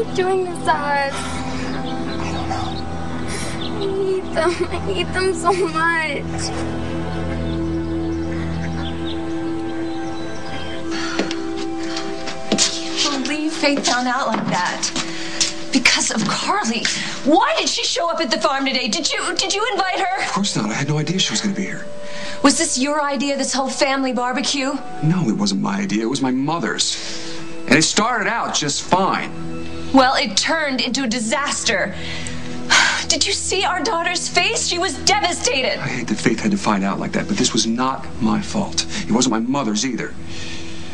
keep doing this to us? I don't know. I hate them. I hate them so much. I can't believe Faith found out like that. Because of Carly. Why did she show up at the farm today? Did you invite her? Of course not. I had no idea she was going to be here. Was this your idea, this whole family barbecue? No, it wasn't my idea. It was my mother's. And it started out just fine. Well, it turned into a disaster. Did you see our daughter's face? She was devastated. I hate that Faith had to find out like that, but this was not my fault. It wasn't my mother's either.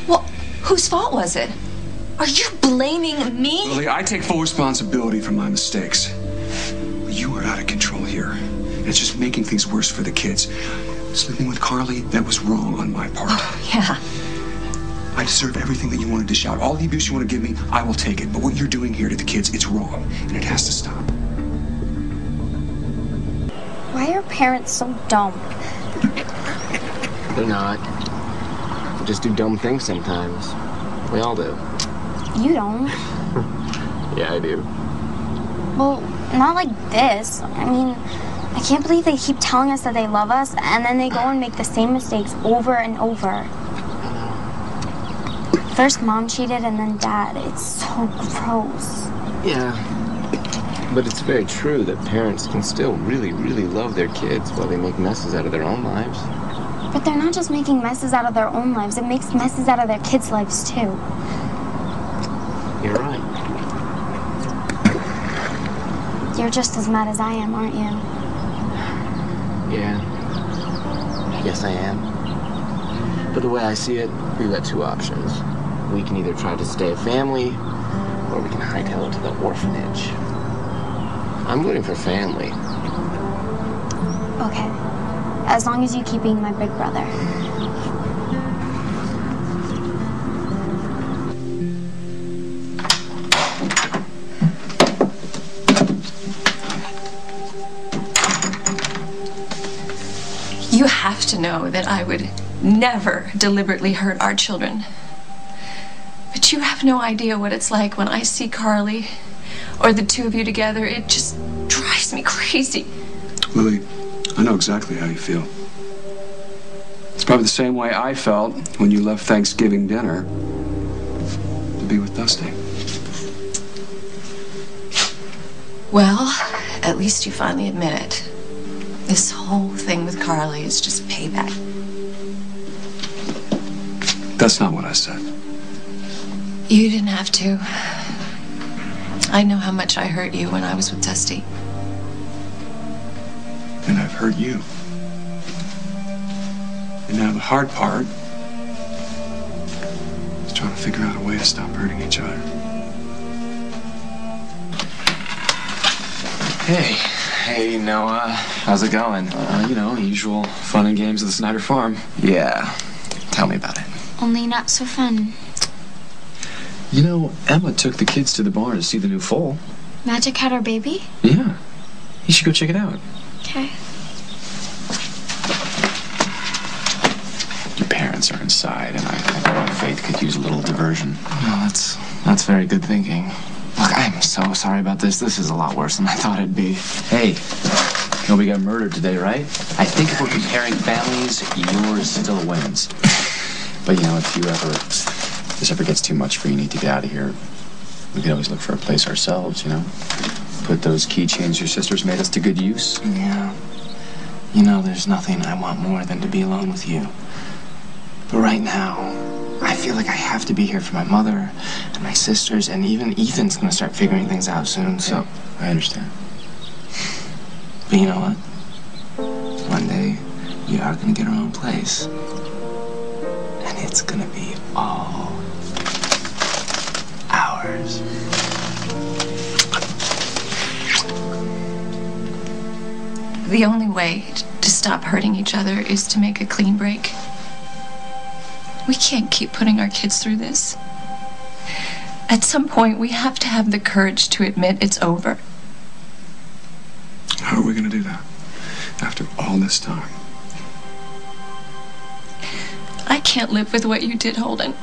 Well, whose fault was it? Are you blaming me? Lily, I take full responsibility for my mistakes. You are out of control here. And it's just making things worse for the kids. Sleeping with Carly, that was wrong on my part. Yeah. I deserve everything that you want to dish out. All the abuse you want to give me, I will take it. But what you're doing here to the kids, it's wrong. And it has to stop. Why are parents so dumb? They're not. They just do dumb things sometimes. We all do. You don't. Yeah, I do. Well, not like this. I mean, I can't believe they keep telling us that they love us, and then they go and make the same mistakes over and over. First Mom cheated, and then Dad. It's so gross. Yeah. But it's very true that parents can still really, really love their kids while they make messes out of their own lives. But they're not just making messes out of their own lives. It makes messes out of their kids' lives, too. You're right. You're just as mad as I am, aren't you? Yeah. I guess I am. But the way I see it, we've got two options. We can either try to stay a family, or we can hightail it to the orphanage. I'm voting for family. Okay. As long as you keep being my big brother. You have to know that I would never deliberately hurt our children. But you have no idea what it's like when I see Carly or the two of you together. It just drives me crazy. Lily, I know exactly how you feel. It's probably the same way I felt when you left Thanksgiving dinner to be with Dusty. Well, at least you finally admit it. This whole thing with Carly is just payback. That's not what I said. You didn't have to. I know how much I hurt you when I was with Dusty. And I've hurt you. And now the hard part is trying to figure out a way to stop hurting each other. Hey, Noah. How's it going? Usual fun and games at the Snyder Farm. Yeah. Tell me about it. Only not so fun. Emma took the kids to the barn to see the new foal. Magic had our baby? Yeah. You should go check it out. Okay. Your parents are inside, and I think Faith could use a little diversion. Well, that's very good thinking. Look, I'm so sorry about this. This is a lot worse than I thought it'd be. Hey, nobody got murdered today, right? I think if we're comparing families, yours still wins. But if this ever gets too much for you, need to get out of here, we could always look for a place ourselves, Put those keychains your sisters made us to good use. Yeah. There's nothing I want more than to be alone with you. But right now, I feel like I have to be here for my mother and my sisters, and even Ethan's gonna start figuring things out soon, so... I understand. But you know what? One day, we are gonna get our own place. And it's gonna be all ours. The only way to stop hurting each other is to make a clean break. We can't keep putting our kids through this. At some point, we have to have the courage to admit it's over. How are we going to do that after all this time? I can't live with what you did, Holden.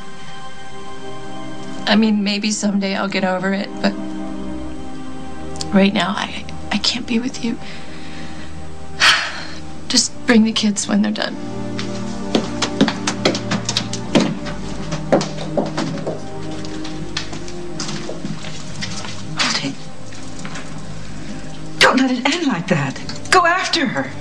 I mean, maybe someday I'll get over it, but Right now, I can't be with you. Just bring the kids when they're done. Hold it. Don't let it end like that. Go after her.